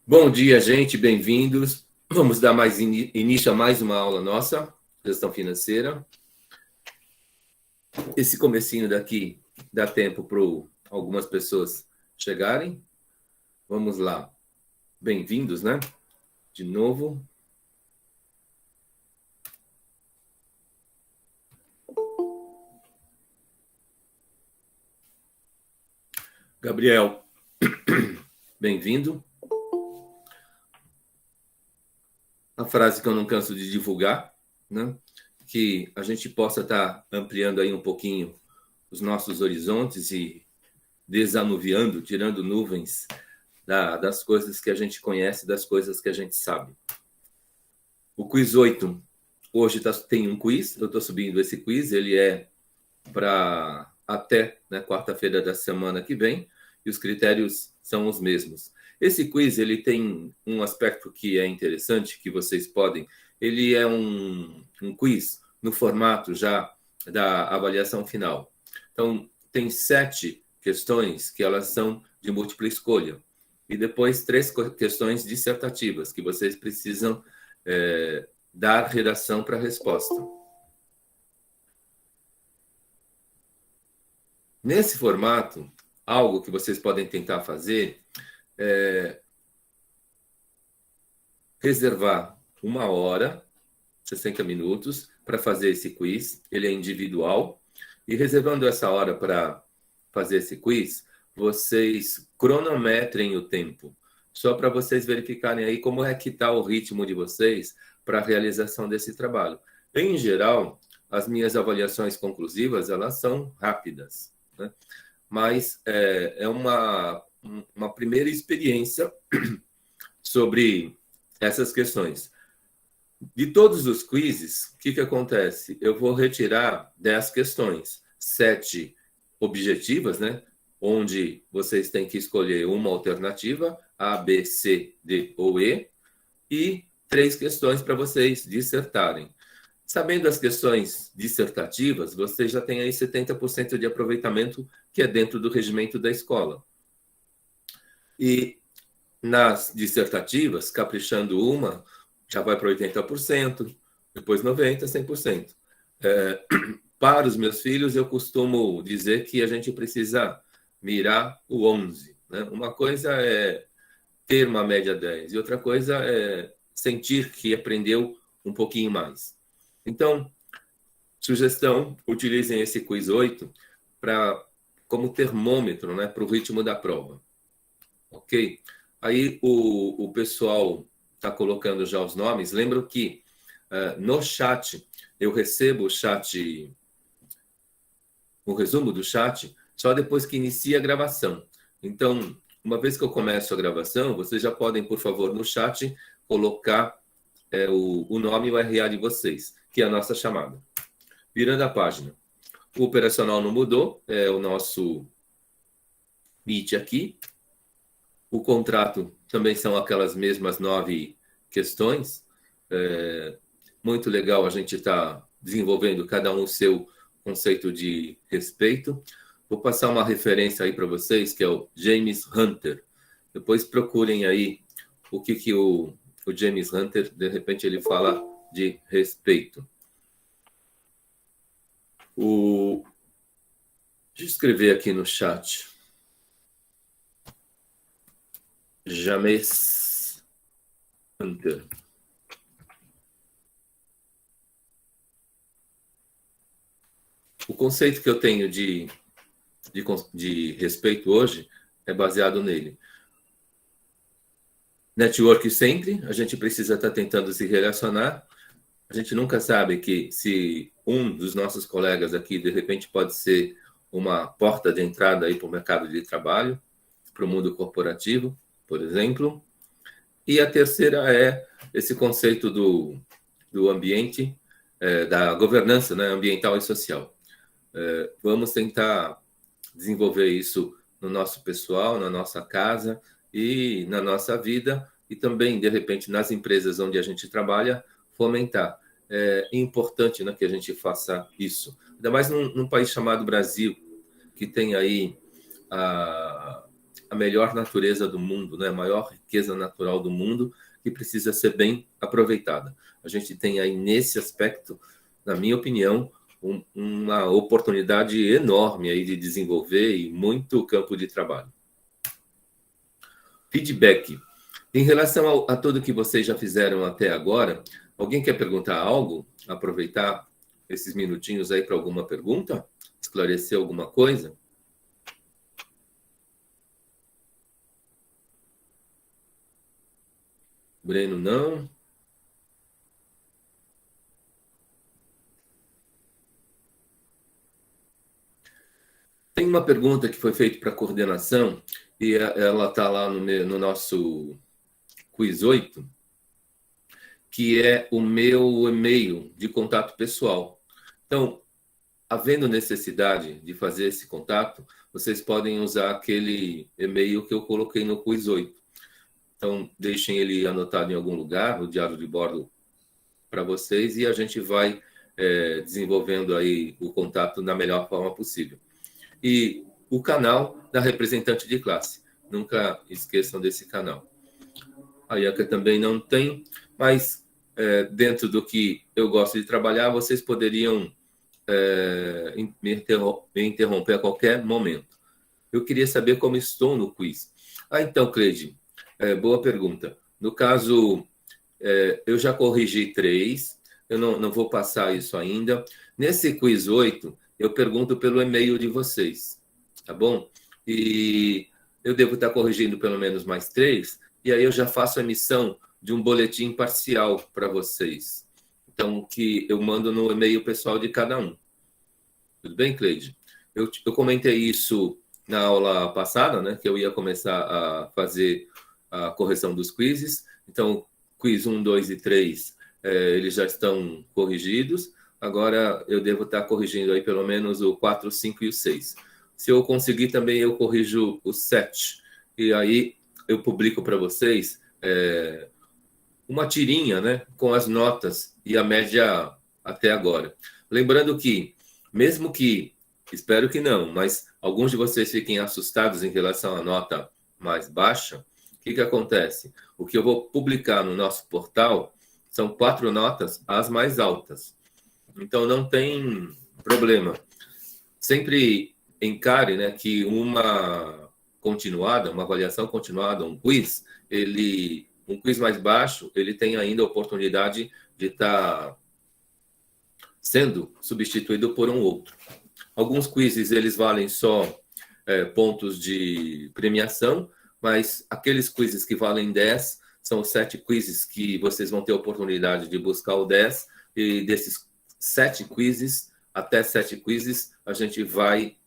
Bom dia, gente, bem-vindos. Vamos dar mais início a mais uma aula nossa, gestão financeira. Esse comecinho daqui dá tempo para algumas pessoas chegarem. Vamos lá. Bem-vindos, né? De novo. Gabriel, bem-vindo. A frase que eu não canso de divulgar, né? Que a gente possa estar ampliando aí um pouquinho os nossos horizontes e desanuviando, tirando nuvens das coisas que a gente conhece, das coisas que a gente sabe. O quiz 8, hoje tem um quiz, eu estou subindo esse quiz, ele é para até quarta-feira da semana que vem, e os critérios são os mesmos. Esse quiz ele tem um aspecto que é interessante, que vocês podem, ele é um quiz no formato já da avaliação final. Então, tem 7 questões que elas são de múltipla escolha, e depois 3 questões dissertativas, que vocês precisam dar redação para a resposta. Nesse formato, algo que vocês podem tentar fazer é reservar 1 hora, 60 minutos, para fazer esse quiz. Ele é individual. E reservando essa hora para fazer esse quiz, vocês cronometrem o tempo, só para vocês verificarem aí como é que está o ritmo de vocês para a realização desse trabalho. Em geral, as minhas avaliações conclusivas, elas são rápidas, né? Mas é uma primeira experiência sobre essas questões. De todos os quizzes, o que acontece? Eu vou retirar 10 questões, 7 objetivas, né? Onde vocês têm que escolher uma alternativa, A, B, C, D ou E, e 3 questões para vocês dissertarem. Sabendo as questões dissertativas, vocês já têm aí 70% de aproveitamento, que é dentro do regimento da escola. E nas dissertativas, caprichando uma, já vai para 80%, depois 90%, 100%. Para os meus filhos, eu costumo dizer que a gente precisa mirar o 11. Né? Uma coisa é ter uma média 10 e outra coisa é sentir que aprendeu um pouquinho mais. Então, sugestão, utilizem esse quiz 8 como termômetro, né, para o ritmo da prova. Ok? Aí o pessoal está colocando já os nomes. Lembro que no chat, eu recebo o resumo do chat só depois que inicia a gravação. Então, uma vez que eu começo a gravação, vocês já podem, por favor, no chat, colocar o nome e o RA de vocês, que é a nossa chamada. Virando a página. O operacional não mudou, é o nosso Meet aqui. O contrato também são aquelas mesmas 9 questões. Muito legal a gente estar desenvolvendo cada um o seu conceito de respeito. Vou passar uma referência aí para vocês, que é o James Hunter. Depois procurem aí o que o James Hunter, de repente, ele fala de respeito. Deixa eu escrever aqui no chat. James Hunter. O conceito que eu tenho de respeito hoje é baseado nele. Network sempre, a gente precisa estar tentando se relacionar. A gente nunca sabe que se um dos nossos colegas aqui, de repente, pode ser uma porta de entrada aí para o mercado de trabalho, para o mundo corporativo, por exemplo. E a terceira é esse conceito do ambiente, da governança, né, ambiental e social. Vamos tentar desenvolver isso no nosso pessoal, na nossa casa e na nossa vida, e também, de repente, nas empresas onde a gente trabalha, fomentar. É importante, né, que a gente faça isso. Ainda mais num país chamado Brasil, que tem aí a a melhor natureza do mundo, né? A maior riqueza natural do mundo, que precisa ser bem aproveitada. A gente tem aí, nesse aspecto, na minha opinião, uma oportunidade enorme aí de desenvolver e muito campo de trabalho. Feedback. Em relação a tudo que vocês já fizeram até agora, alguém quer perguntar algo? Aproveitar esses minutinhos aí para alguma pergunta? Esclarecer alguma coisa? Breno, não? Tem uma pergunta que foi feita para a coordenação e ela está lá no nosso Quiz 8, que é o meu e-mail de contato pessoal. Então, havendo necessidade de fazer esse contato, vocês podem usar aquele e-mail que eu coloquei no Quiz 8. Então, deixem ele anotado em algum lugar, no diário de bordo, para vocês, e a gente vai desenvolvendo aí o contato da melhor forma possível. E o canal da representante de classe. Nunca esqueçam desse canal. A Ianca também não tem, mas dentro do que eu gosto de trabalhar, vocês poderiam me interromper a qualquer momento. Eu queria saber como estou no quiz. Então, Cleide, boa pergunta. No caso, eu já corrigi 3, eu não vou passar isso ainda. Nesse quiz 8, eu pergunto pelo e-mail de vocês, tá bom? E eu devo estar corrigindo pelo menos mais 3, e aí eu já faço a emissão de um boletim parcial para vocês. Então, que eu mando no e-mail pessoal de cada um. Tudo bem, Cleide? Eu comentei isso na aula passada, né? Que eu ia começar a fazer a correção dos quizzes. Então, quiz 1, 2 e 3, eles já estão corrigidos. Agora, eu devo estar corrigindo aí pelo menos o 4, 5 e o 6. Se eu conseguir também, eu corrijo o 7. E aí, eu publico para vocês uma tirinha, né? Com as notas e a média até agora. Lembrando que, mesmo que, espero que não, mas alguns de vocês fiquem assustados em relação à nota mais baixa, o que acontece? O que eu vou publicar no nosso portal são 4 notas, as mais altas. Então, não tem problema. Sempre encare, né, que uma continuada, uma avaliação continuada, um quiz, um quiz mais baixo, ele tem ainda a oportunidade de estar sendo substituído por um outro. Alguns quizzes, eles valem só pontos de premiação, mas aqueles quizzes que valem 10 são os 7 quizzes que vocês vão ter a oportunidade de buscar o 10, e desses 7 quizzes, até 7 quizzes, a gente vai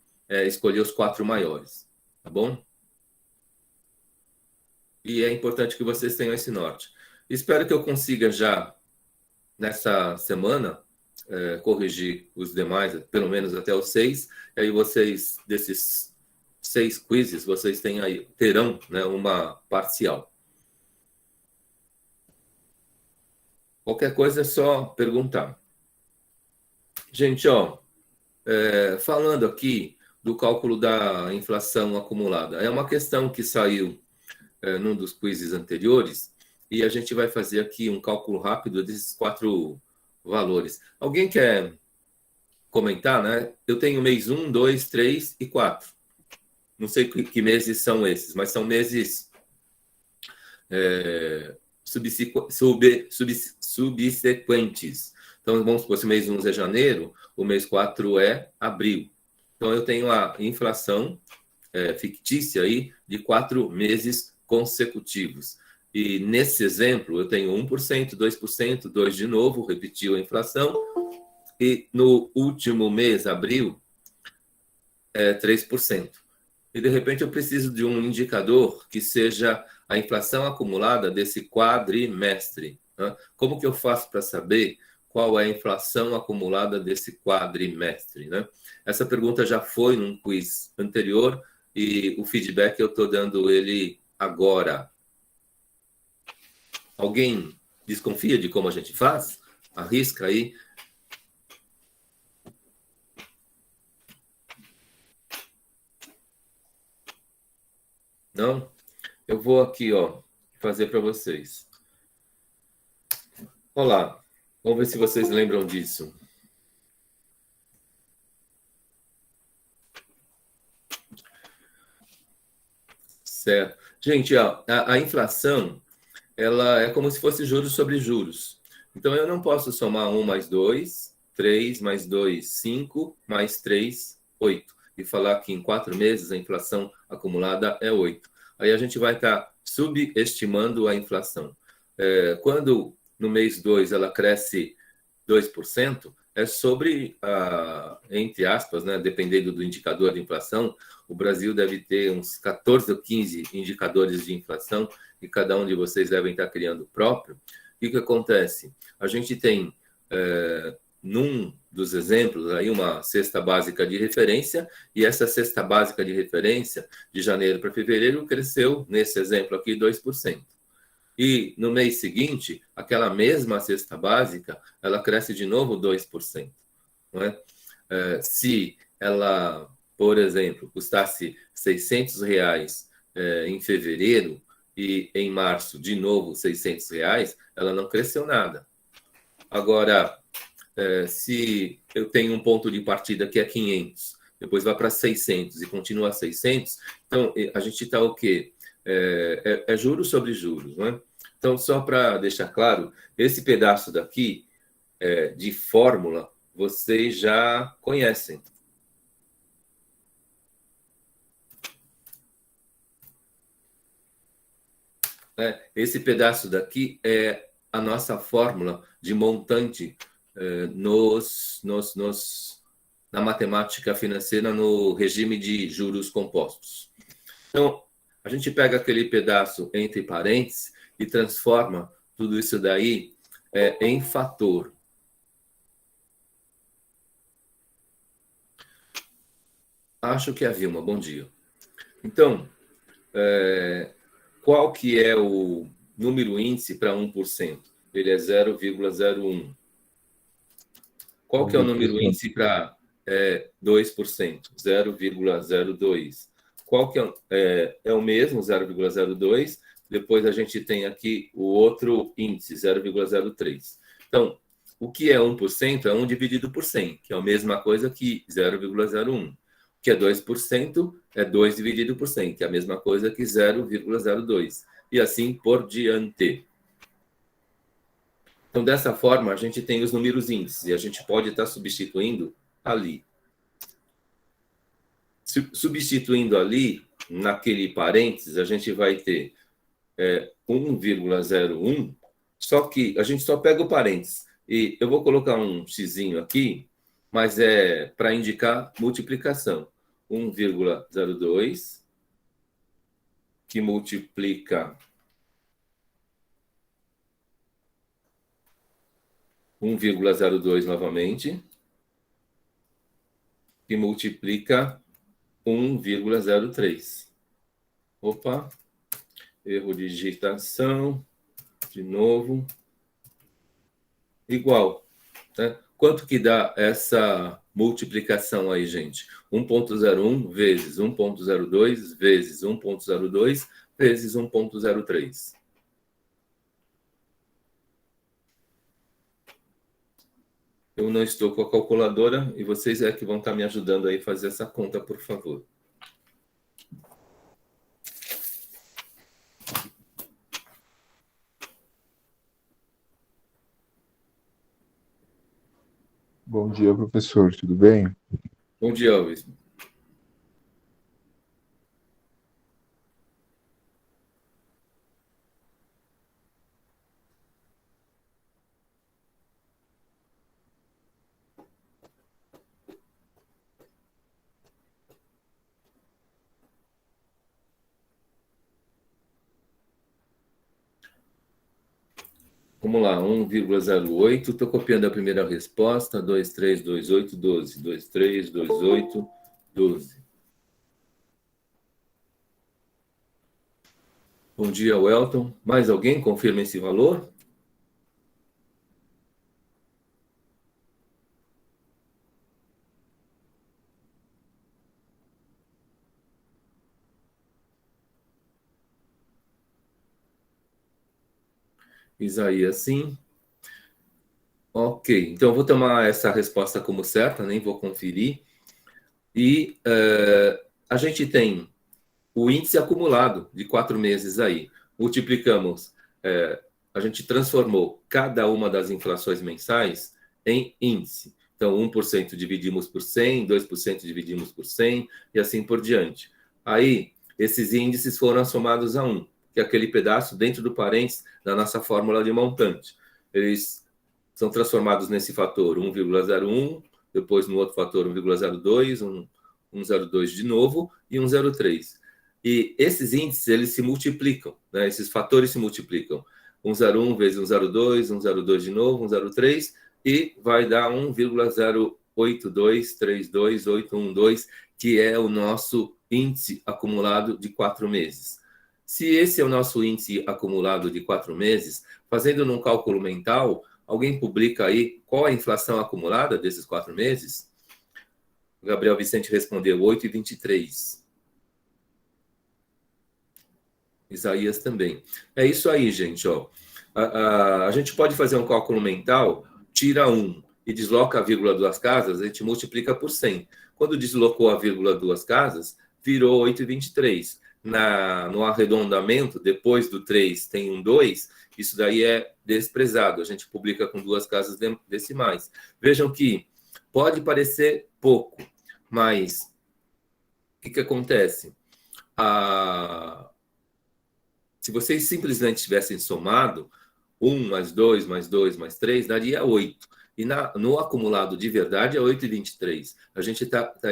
escolher os 4 maiores, tá bom? E é importante que vocês tenham esse norte. Espero que eu consiga já, nessa semana, corrigir os demais, pelo menos até os 6. E aí vocês, desses 6 quizzes, vocês terão, né, uma parcial. Qualquer coisa é só perguntar. Gente, falando aqui do cálculo da inflação acumulada, é uma questão que saiu num dos quizzes anteriores, e a gente vai fazer aqui um cálculo rápido desses 4 valores. Alguém quer comentar, né? Eu tenho mês 1, 2, 3 e 4. Não sei que meses são esses, mas são meses subsequentes. Então, vamos supor, se o mês 1 é janeiro, o mês 4 é abril. Então, eu tenho a inflação fictícia aí de 4 meses consecutivos. E nesse exemplo, eu tenho 1%, 2%, 2% de novo, repetiu a inflação. E no último mês, abril, 3%. E, de repente, eu preciso de um indicador que seja a inflação acumulada desse quadrimestre. Né? Como que eu faço para saber qual é a inflação acumulada desse quadrimestre? Né? Essa pergunta já foi num quiz anterior e o feedback eu estou dando ele agora. Alguém desconfia de como a gente faz? Arrisca aí. Não? Eu vou aqui, ó, fazer para vocês. Olá, vamos ver se vocês lembram disso. Certo. Gente, ó, a inflação, ela é como se fosse juros sobre juros. Então, eu não posso somar 1 mais 2, 3 mais 2, 5, mais 3, 8. E falar que em 4 meses a inflação acumulada é 8. Aí a gente vai estar subestimando a inflação. Quando no mês 2 ela cresce 2%, é sobre, entre aspas, né, dependendo do indicador de inflação, o Brasil deve ter uns 14 ou 15 indicadores de inflação e cada um de vocês devem estar criando o próprio. E o que acontece? A gente tem, num dos exemplos, aí uma cesta básica de referência, e essa cesta básica de referência, de janeiro para fevereiro, cresceu, nesse exemplo aqui, 2%. E no mês seguinte, aquela mesma cesta básica, ela cresce de novo 2%. Não é? Se ela, por exemplo, custasse R$ 600 em fevereiro e em março de novo R$ 600, ela não cresceu nada. Agora, se eu tenho um ponto de partida que é 500, depois vai para 600 e continua 600, então a gente está o quê? É juros sobre juros, não é? Então, só para deixar claro, esse pedaço daqui de fórmula vocês já conhecem. Esse pedaço daqui é a nossa fórmula de montante na matemática financeira, no regime de juros compostos. Então, a gente pega aquele pedaço entre parênteses e transforma tudo isso daí em fator. Acho que é a Vilma, bom dia. Então, qual que é o número índice para 1%? Ele é 0,01. Qual que é o número índice para 2%? 0,02. Qual que é o mesmo, 0,02. Depois a gente tem aqui o outro índice, 0,03. Então, o que é 1% é 1 dividido por 100, que é a mesma coisa que 0,01. O que é 2% é 2 dividido por 100, que é a mesma coisa que 0,02. E assim por diante. Então, dessa forma, a gente tem os números índices e a gente pode estar substituindo ali. Substituindo ali, naquele parênteses, a gente vai ter 1,01, só que a gente só pega o parênteses. E eu vou colocar um xizinho aqui, mas é para indicar multiplicação. 1,02, que multiplica 1,02 novamente, que multiplica 1,03. Opa, erro de digitação, de novo, igual. Né? Quanto que dá essa multiplicação aí, gente? 1,01 vezes 1,02 vezes 1,02 vezes 1,03. Eu não estou com a calculadora e vocês é que vão estar me ajudando aí a fazer essa conta, por favor. Bom dia, professor. Tudo bem? Bom dia, Alves. Vamos lá, 1,08. Estou copiando a primeira resposta. 2,328, 12. 2,328, 12. Bom dia, Welton. Mais alguém confirma esse valor? Isaías, sim. Ok, então eu vou tomar essa resposta como certa, nem vou conferir. E a gente tem o índice acumulado de 4 meses aí. Multiplicamos, a gente transformou cada uma das inflações mensais em índice. Então, 1% dividimos por 100, 2% dividimos por 100 e assim por diante. Aí, esses índices foram somados a 1, que é aquele pedaço dentro do parênteses da nossa fórmula de montante. Eles são transformados nesse fator 1,01, depois no outro fator 1,02, 1,02 de novo e 1,03. E esses índices, eles se multiplicam, né? Esses fatores se multiplicam. 1,01 vezes 1,02, 1,02 de novo, 1,03, e vai dar 1,082328112, que é o nosso índice acumulado de 4 meses. Se esse é o nosso índice acumulado de 4 meses, fazendo num cálculo mental, alguém publica aí qual a inflação acumulada desses 4 meses? O Gabriel Vicente respondeu 8,23. Isaías também. É isso aí, gente. Ó. A gente pode fazer um cálculo mental, tira 1 e desloca a vírgula duas casas, a gente multiplica por 100. Quando deslocou a vírgula duas casas, virou 8,23. No arredondamento, depois do 3 tem um 2, isso daí é desprezado. A gente publica com duas casas decimais. Vejam que pode parecer pouco, mas o que acontece? Se vocês simplesmente tivessem somado 1 mais 2 mais 2 mais 3, daria 8. E no acumulado de verdade é 8,23. A gente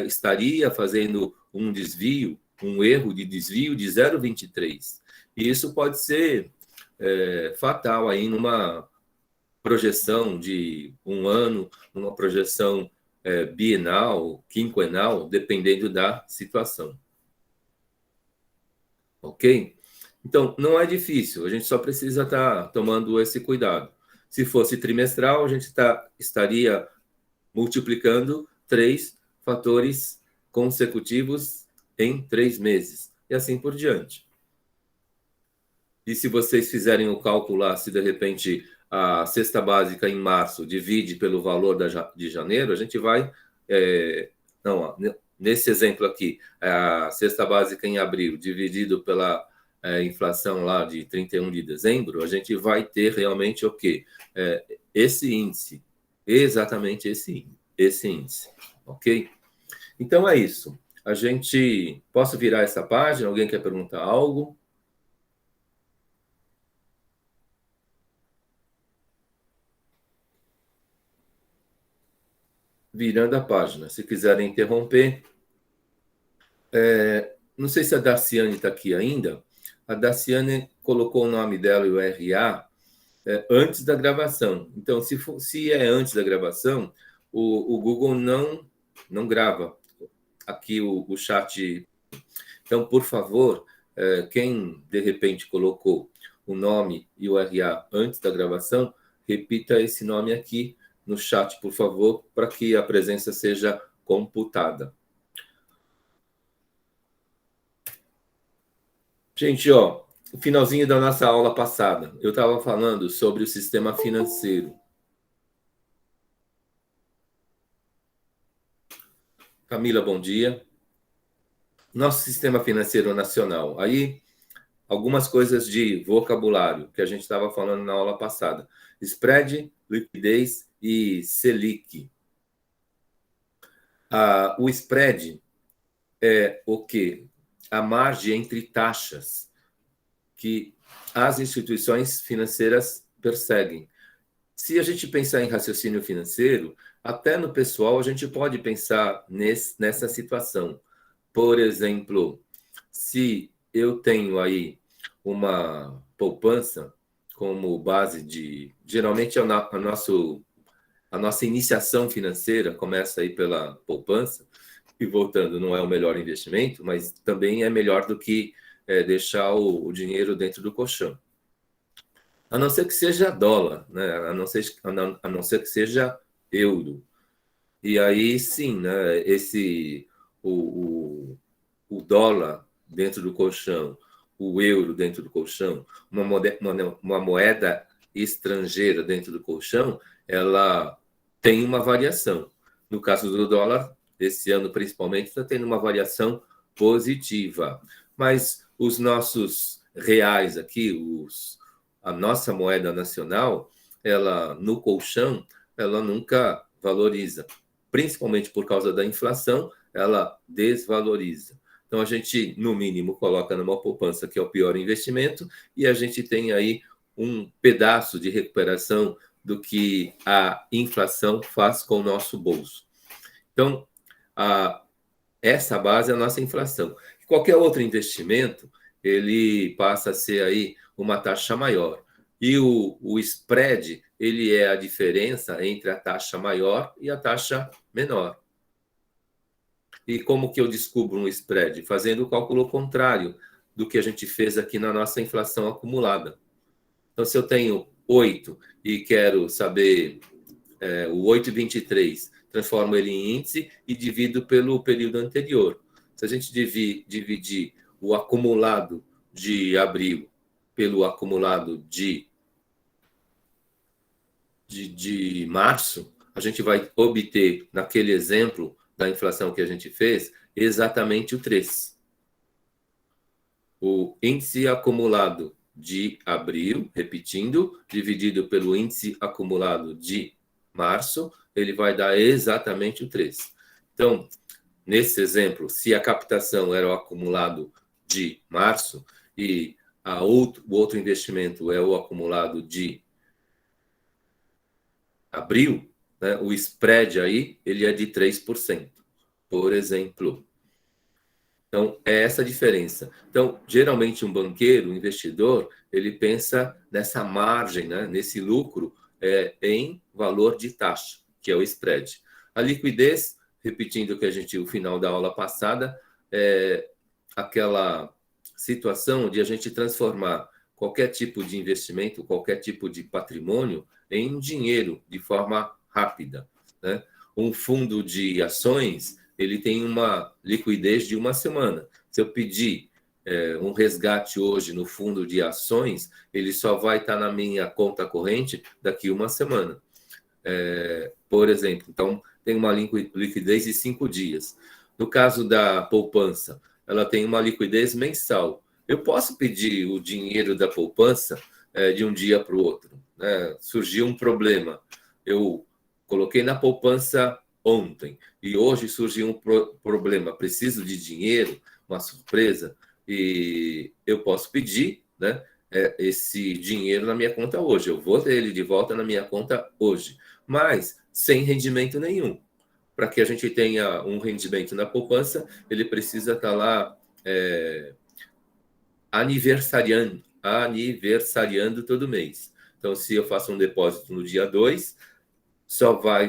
estaria fazendo um desvio, um erro de desvio de 0,23. E isso pode ser fatal aí numa projeção de um ano, numa projeção bienal, quinquenal, dependendo da situação. Ok? Então, não é difícil, a gente só precisa estar tomando esse cuidado. Se fosse trimestral, a gente estaria multiplicando 3 fatores consecutivos em 3 meses, e assim por diante. E se vocês fizerem o cálculo lá, se de repente a cesta básica em março divide pelo valor de janeiro, a gente vai... nesse exemplo aqui, a cesta básica em abril dividido pela inflação lá de 31 de dezembro, a gente vai ter realmente o quê? Esse índice, exatamente esse índice, ok? Então é isso. Posso virar essa página? Alguém quer perguntar algo? Virando a página. Se quiserem interromper. Não sei se a Daciane está aqui ainda. A Daciane colocou o nome dela e o RA antes da gravação. Então, se é antes da gravação, o Google não grava aqui o chat. Então, por favor, quem de repente colocou o nome e o RA antes da gravação, repita esse nome aqui no chat, por favor, para que a presença seja computada. Gente, ó, o finalzinho da nossa aula passada, eu estava falando sobre o sistema financeiro. Camila, bom dia. Nosso sistema financeiro nacional. Aí, algumas coisas de vocabulário que a gente estava falando na aula passada. Spread, liquidez e Selic. O spread é o quê? A margem entre taxas que as instituições financeiras perseguem. Se a gente pensar em raciocínio financeiro, até no pessoal a gente pode pensar nessa situação. Por exemplo, se eu tenho aí uma poupança como base de... Geralmente a nossa iniciação financeira começa aí pela poupança, e voltando, não é o melhor investimento, mas também é melhor do que deixar o dinheiro dentro do colchão. A não ser que seja dólar, né? A não ser que seja euro. E aí, sim, né? O dólar dentro do colchão, o euro dentro do colchão, uma moeda estrangeira dentro do colchão, ela tem uma variação. No caso do dólar, esse ano principalmente, está tendo uma variação positiva. Mas os nossos reais aqui, a nossa moeda nacional, ela no colchão, ela nunca valoriza. Principalmente por causa da inflação, ela desvaloriza. Então, a gente, no mínimo, coloca numa poupança, que é o pior investimento, e a gente tem aí um pedaço de recuperação do que a inflação faz com o nosso bolso. Então, essa base é a nossa inflação. Qualquer outro investimento, ele passa a ser aí uma taxa maior. E o spread, ele é a diferença entre a taxa maior e a taxa menor. E como que eu descubro um spread? Fazendo o cálculo contrário do que a gente fez aqui na nossa inflação acumulada. Então, se eu tenho 8 e quero saber o 8,23, transformo ele em índice e divido pelo período anterior. Se a gente dividir o acumulado de abril pelo acumulado de março, a gente vai obter, naquele exemplo da inflação que a gente fez, exatamente o 3. O índice acumulado de abril, repetindo, dividido pelo índice acumulado de março, ele vai dar exatamente o 3. Então, nesse exemplo, se a captação era o acumulado de março e o outro investimento é o acumulado de abril, né, o spread aí ele é de 3%, por exemplo. Então, é essa a diferença. Então, geralmente, um banqueiro, um investidor, ele pensa nessa margem, né, nesse lucro em valor de taxa, que é o spread. A liquidez, repetindo o final da aula passada, é aquela situação de a gente transformar qualquer tipo de investimento, qualquer tipo de patrimônio em dinheiro de forma rápida, né? Um fundo de ações, ele tem uma liquidez de uma semana. Se eu pedir um resgate hoje no fundo de ações, ele só vai estar na minha conta corrente daqui uma semana. Por exemplo, então tem uma liquidez de 5 dias. No caso da poupança, ela tem uma liquidez mensal. Eu posso pedir o dinheiro da poupança de um dia para o outro, né? Surgiu um problema. Eu coloquei na poupança ontem e hoje surgiu um problema. Preciso de dinheiro, uma surpresa, e eu posso pedir, né, esse dinheiro na minha conta hoje. Eu vou ter ele de volta na minha conta hoje, mas sem rendimento nenhum. Para que a gente tenha um rendimento na poupança, ele precisa estar lá aniversariando todo mês. Então, se eu faço um depósito no dia 2, só vai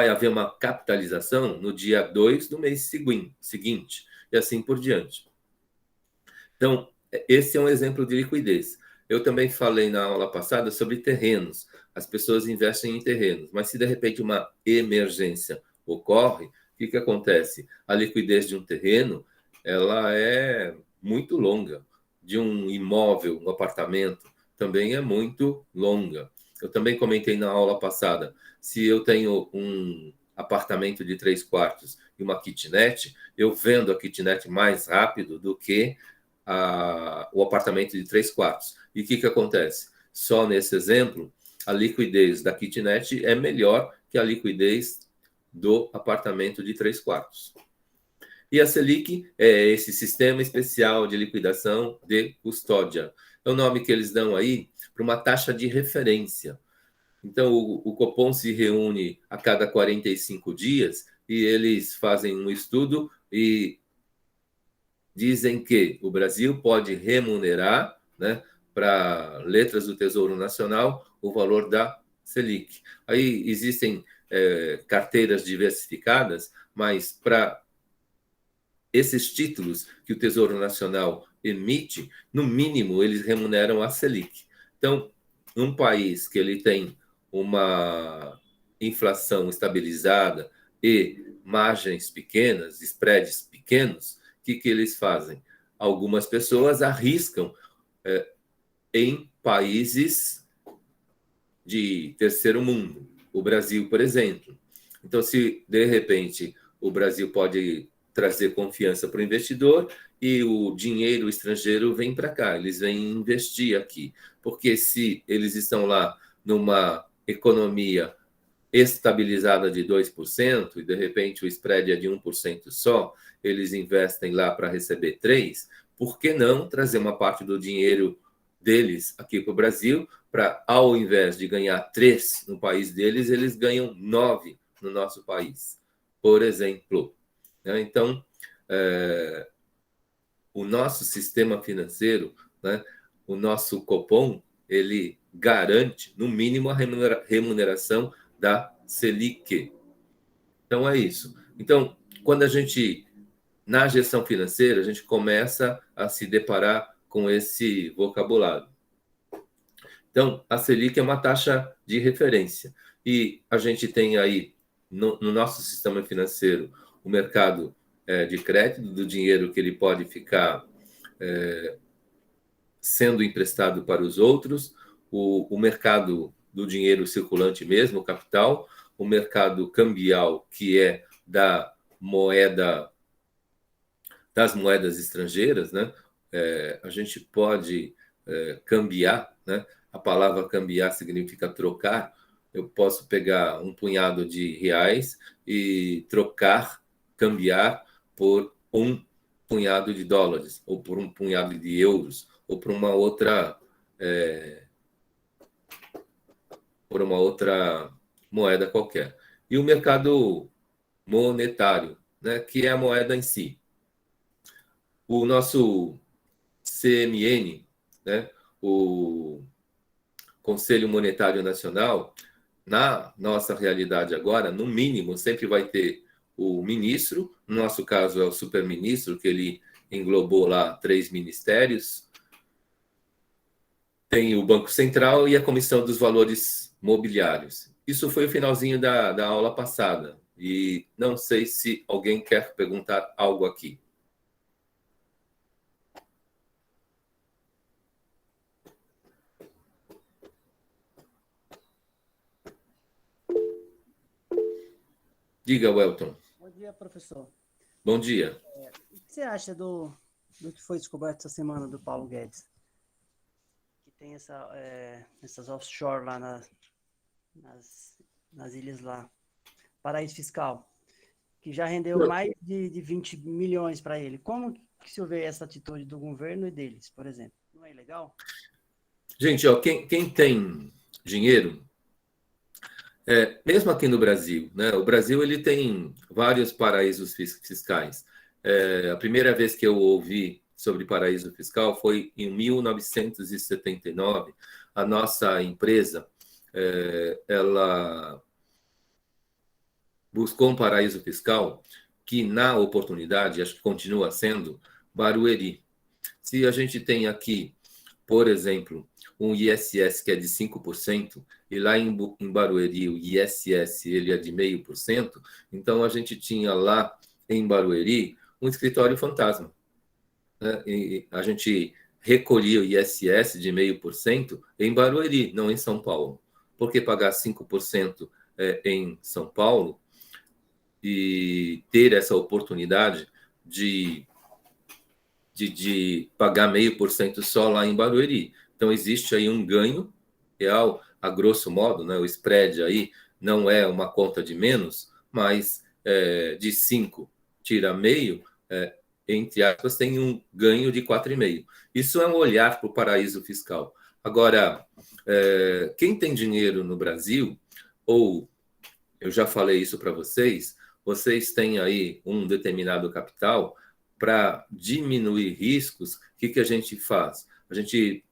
haver uma capitalização no dia 2 do mês seguinte, e assim por diante. Então, esse é um exemplo de liquidez. Eu também falei na aula passada sobre terrenos. As pessoas investem em terrenos, mas se de repente uma emergência ocorre, o que acontece? A liquidez de um terreno, ela é muito longa. De um imóvel, um apartamento, também é muito longa. Eu também comentei na aula passada, se eu tenho um apartamento de 3 quartos e uma kitnet, eu vendo a kitnet mais rápido do que o apartamento de 3 quartos. E o que acontece? Só nesse exemplo, a liquidez da kitnet é melhor que a liquidez do apartamento de 3 quartos. E a Selic é esse sistema especial de liquidação de custódia. É o nome que eles dão aí para uma taxa de referência. Então, o Copom se reúne a cada 45 dias e eles fazem um estudo e dizem que o Brasil pode remunerar, né, para letras do Tesouro Nacional o valor da Selic. Aí existem carteiras diversificadas, mas para esses títulos que o Tesouro Nacional emite, no mínimo, eles remuneram a Selic. Então, um país que ele tem uma inflação estabilizada e margens pequenas, spreads pequenos, o que eles fazem? Algumas pessoas arriscam em países de terceiro mundo, o Brasil, por exemplo. Então, se de repente o Brasil pode trazer confiança para o investidor e o dinheiro estrangeiro vem para cá, eles vêm investir aqui. Porque se eles estão lá numa economia estabilizada de 2% e de repente o spread é de 1% só, eles investem lá para receber 3%, por que não trazer uma parte do dinheiro deles aqui para o Brasil, para ao invés de ganhar 3 no país deles, eles ganham 9 no nosso país, por exemplo. Então, o nosso sistema financeiro, né, o nosso Copom, ele garante, no mínimo, a remuneração da Selic. Então, é isso. Então, quando a gente, na gestão financeira, a gente começa a se deparar com esse vocabulário. Então, a Selic é uma taxa de referência. E a gente tem aí, no nosso sistema financeiro, o mercado de crédito, do dinheiro que ele pode ficar sendo emprestado para os outros, o mercado do dinheiro circulante mesmo, o capital, o mercado cambial, que é da moeda, das moedas estrangeiras, né? A gente pode cambiar, né? A palavra cambiar significa trocar. Eu posso pegar um punhado de reais e trocar, cambiar por um punhado de dólares, ou por um punhado de euros, ou por uma outra moeda qualquer. E o mercado monetário, né, que é a moeda em si. O nosso CMN, né, o Conselho Monetário Nacional, na nossa realidade agora, no mínimo, sempre vai ter o ministro, no nosso caso é o superministro, que ele englobou lá 3 ministérios, tem o Banco Central e a Comissão dos Valores Mobiliários. Isso foi o finalzinho da aula passada, e não sei se alguém quer perguntar algo aqui. Diga, Welton. Bom dia, professor. Bom dia. O que você acha do que foi descoberto essa semana do Paulo Guedes? Que tem essas offshore lá nas ilhas lá, paraíso fiscal, que já rendeu mais de 20 milhões para ele. Como que o senhor vê essa atitude do governo e deles, por exemplo? Não é legal? Gente, quem tem dinheiro, mesmo aqui no Brasil, né? O Brasil ele tem vários paraísos fiscais. A primeira vez que eu ouvi sobre paraíso fiscal foi em 1979. A nossa empresa, ela buscou um paraíso fiscal que, na oportunidade, acho que continua sendo, Barueri. Se a gente tem aqui, por exemplo, um ISS que é de 5%, e lá em Barueri o ISS ele é de 0,5%, então a gente tinha lá em Barueri um escritório fantasma. Né? E a gente recolhia o ISS de 0,5% em Barueri, não em São Paulo. Por que pagar 5% em São Paulo e ter essa oportunidade de pagar 0,5% só lá em Barueri? Então, existe aí um ganho real, a grosso modo, né? O spread aí não é uma conta de menos, mas de 5 tira meio, entre aspas, tem um ganho de 4,5. Isso é um olhar para o paraíso fiscal. Agora, quem tem dinheiro no Brasil, ou eu já falei isso para vocês têm aí um determinado capital para diminuir riscos. O que a gente faz? A gente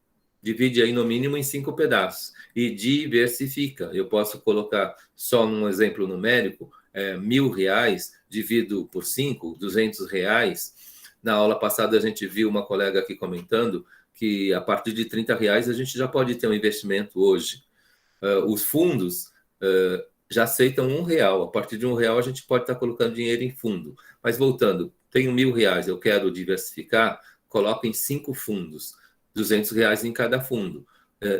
divide aí no mínimo em 5 pedaços e diversifica. Eu posso colocar só num exemplo numérico, R$1.000, divido por 5, R$200. Na aula passada a gente viu uma colega aqui comentando que a partir de R$30 a gente já pode ter um investimento hoje. Os fundos já aceitam R$1. A partir de R$1 a gente pode estar colocando dinheiro em fundo. Mas voltando, tenho R$1.000, eu quero diversificar, coloco em 5 fundos. R$ 200 em cada fundo.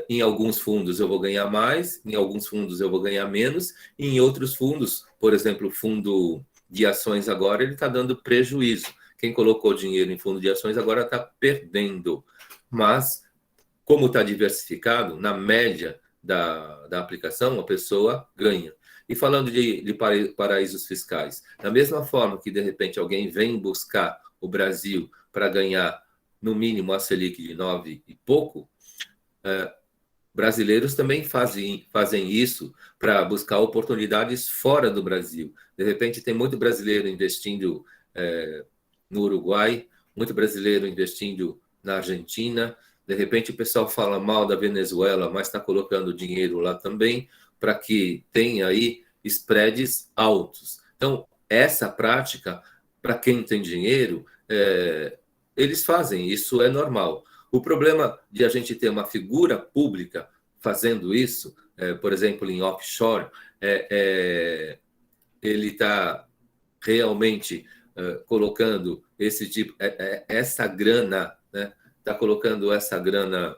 Em alguns fundos eu vou ganhar mais, em alguns fundos eu vou ganhar menos, e em outros fundos, por exemplo, o fundo de ações agora, ele está dando prejuízo. Quem colocou dinheiro em fundo de ações agora está perdendo. Mas, como está diversificado, na média da aplicação, a pessoa ganha. E falando de paraísos fiscais, da mesma forma que, de repente, alguém vem buscar o Brasil para ganhar, no mínimo, a Selic de 9 e pouco, brasileiros também fazem isso para buscar oportunidades fora do Brasil. De repente, tem muito brasileiro investindo no Uruguai, muito brasileiro investindo na Argentina. De repente, o pessoal fala mal da Venezuela, mas está colocando dinheiro lá também, para que tenha aí spreads altos. Então, essa prática, para quem tem dinheiro, eles fazem, isso é normal. O problema de a gente ter uma figura pública fazendo isso, por exemplo, em offshore, ele está realmente colocando esse tipo, essa grana, né? Está colocando essa grana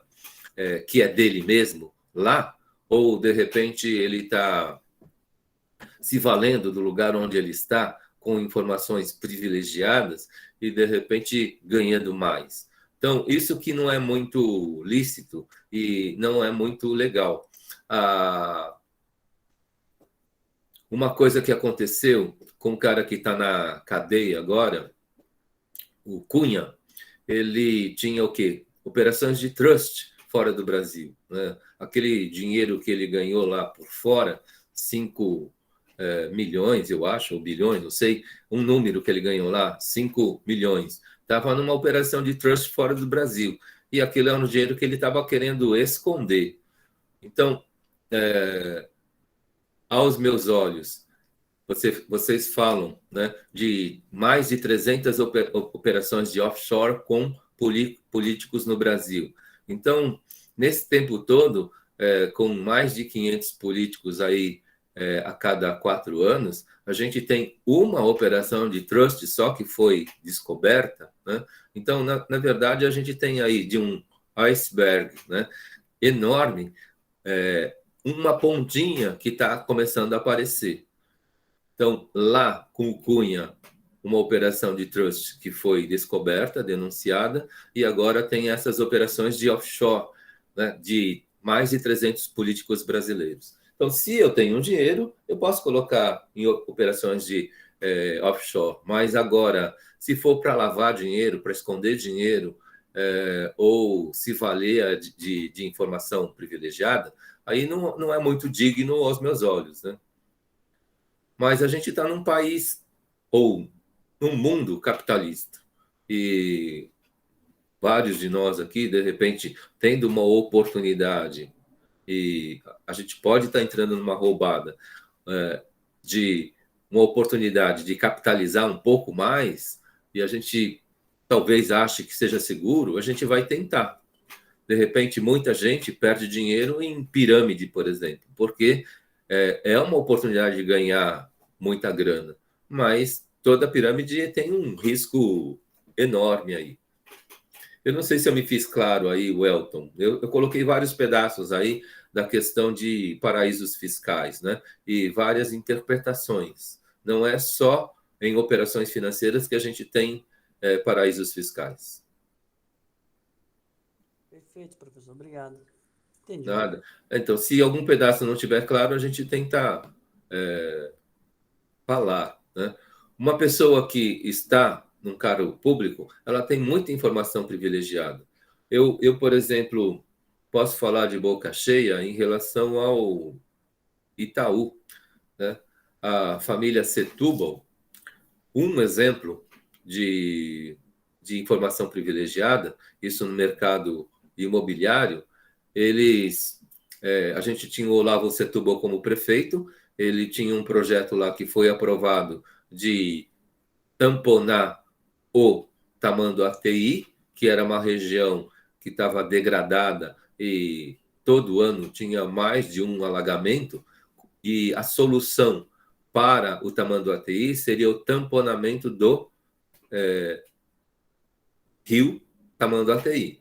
que é dele mesmo lá, ou de repente ele está se valendo do lugar onde ele está, com informações privilegiadas e de repente ganhando mais. Então, isso que não é muito lícito e não é muito legal. Uma coisa que aconteceu com um cara que está na cadeia agora, o Cunha, ele tinha o quê? Operações de trust fora do Brasil, né? Aquele dinheiro que ele ganhou lá por fora, 5 milhões, eu acho, ou bilhões, não sei, um número que ele ganhou lá, 5 milhões. Estava numa operação de trust fora do Brasil. E aquele era um dinheiro que ele estava querendo esconder. Então, aos meus olhos, vocês falam, né, de mais de 300 operações de offshore com políticos no Brasil. Então, nesse tempo todo, com mais de 500 políticos aí a cada 4 anos, a gente tem uma operação de trust só que foi descoberta, né? Então, na verdade, a gente tem aí de um iceberg, né, enorme, uma pontinha que está começando a aparecer. Então, lá com o Cunha, uma operação de trust que foi descoberta, denunciada, e agora tem essas operações de offshore, né, de mais de 300 políticos brasileiros. Então, se eu tenho um dinheiro, eu posso colocar em operações de offshore, mas agora, se for para lavar dinheiro, para esconder dinheiro, ou se valer de informação privilegiada, aí não é muito digno aos meus olhos, né? Mas a gente está num país ou num mundo capitalista. E vários de nós aqui, de repente, tendo uma oportunidade, e a gente pode estar entrando numa roubada de uma oportunidade de capitalizar um pouco mais, e a gente talvez ache que seja seguro, a gente vai tentar. De repente, muita gente perde dinheiro em pirâmide, por exemplo, porque é uma oportunidade de ganhar muita grana, mas toda pirâmide tem um risco enorme aí. Eu não sei se eu me fiz claro aí, Welton. Eu coloquei vários pedaços aí da questão de paraísos fiscais, né? E várias interpretações. Não é só em operações financeiras que a gente tem paraísos fiscais. Perfeito, professor. Obrigado. Entendi. Nada. Então, se algum pedaço não estiver claro, a gente tenta falar, né? Uma pessoa que está num cargo público, ela tem muita informação privilegiada. Eu, por exemplo, posso falar de boca cheia em relação ao Itaú, né? A família Setúbal, um exemplo de informação privilegiada, isso no mercado imobiliário, a gente tinha o Olavo Setúbal como prefeito, ele tinha um projeto lá que foi aprovado de tamponar o Tamanduateí, que era uma região que estava degradada e todo ano tinha mais de um alagamento, e a solução para o Tamanduateí seria o tamponamento do rio Tamanduateí.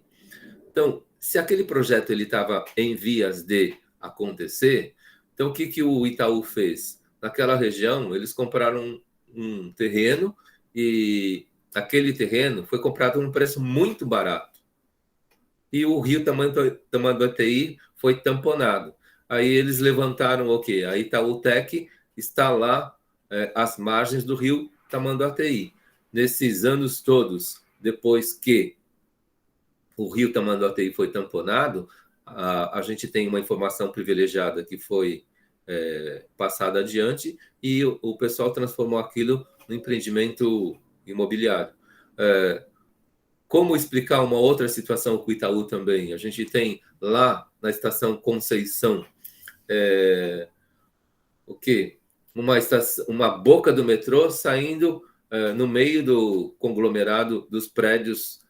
Então, se aquele projeto ele estava em vias de acontecer, então o que o Itaú fez? Naquela região, eles compraram um terreno e aquele terreno foi comprado num preço muito barato. E o rio Tamanduateí foi tamponado. Aí eles levantaram o quê? A Itautec está lá às margens do rio Tamanduateí. Nesses anos todos, depois que o rio Tamanduateí foi tamponado, a gente tem uma informação privilegiada que foi passada adiante e o pessoal transformou aquilo no empreendimento imobiliário. Como explicar uma outra situação com o Itaú também? A gente tem lá na estação Conceição o quê? Uma boca do metrô saindo no meio do conglomerado dos prédios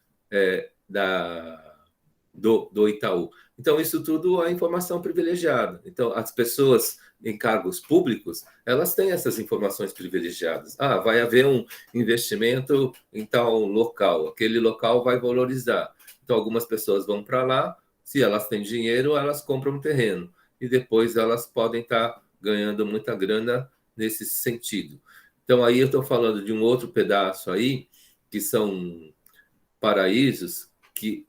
do Itaú. Então, isso tudo é informação privilegiada. Então, as pessoas em cargos públicos, elas têm essas informações privilegiadas. Ah, vai haver um investimento em tal local, aquele local vai valorizar. Então, algumas pessoas vão para lá, se elas têm dinheiro, elas compram um terreno, e depois elas podem estar ganhando muita grana nesse sentido. Então, aí eu estou falando de um outro pedaço aí, que são paraísos que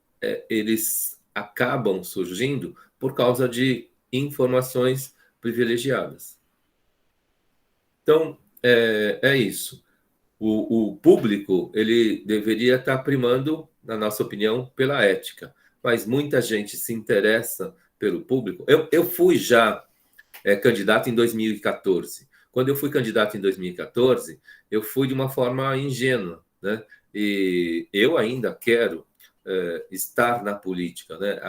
eles acabam surgindo por causa de informações privilegiadas. Então, é isso. O público ele deveria estar primando, na nossa opinião, pela ética, mas muita gente se interessa pelo público. Eu fui já candidato em 2014. Quando eu fui candidato em 2014, eu fui de uma forma ingênua, né? E eu ainda quero estar na política, né?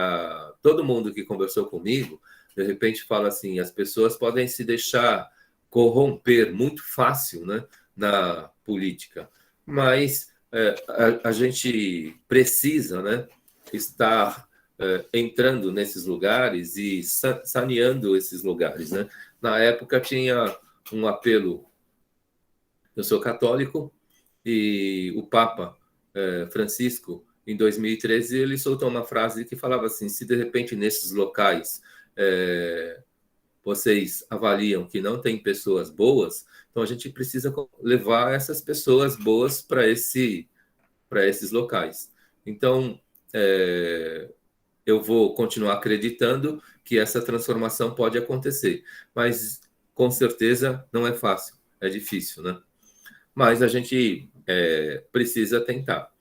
Todo mundo que conversou comigo, de repente fala assim, as pessoas podem se deixar corromper muito fácil, né, na política, mas a gente precisa, né, estar entrando nesses lugares e saneando esses lugares, né? Na época tinha um apelo, eu sou católico, e o Papa Francisco, em 2013, ele soltou uma frase que falava assim, se de repente nesses locais vocês avaliam que não tem pessoas boas, então a gente precisa levar essas pessoas boas para esses locais. Então, eu vou continuar acreditando que essa transformação pode acontecer, mas com certeza não é fácil, é difícil, né? Mas a gente precisa tentar.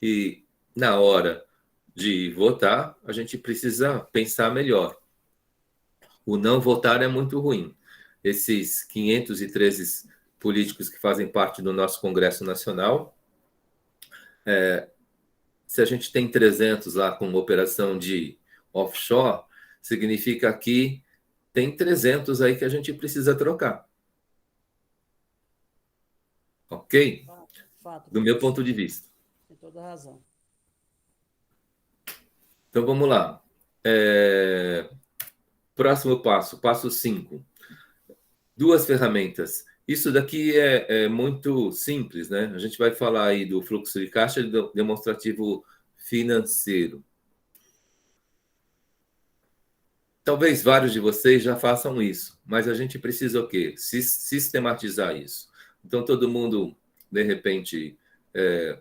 E na hora de votar, a gente precisa pensar melhor. O não votar é muito ruim. Esses 513 políticos que fazem parte do nosso Congresso Nacional, se a gente tem 300 lá com operação de offshore, significa que tem 300 aí que a gente precisa trocar. Ok? Fato, Do meu ponto de vista. tem toda a razão. Então, vamos lá. Próximo passo, passo 5. 2 ferramentas. Isso daqui é muito simples, né? A gente vai falar aí do fluxo de caixa e do demonstrativo financeiro. Talvez vários de vocês já façam isso, mas a gente precisa o quê? Sistematizar isso. Então, todo mundo, de repente,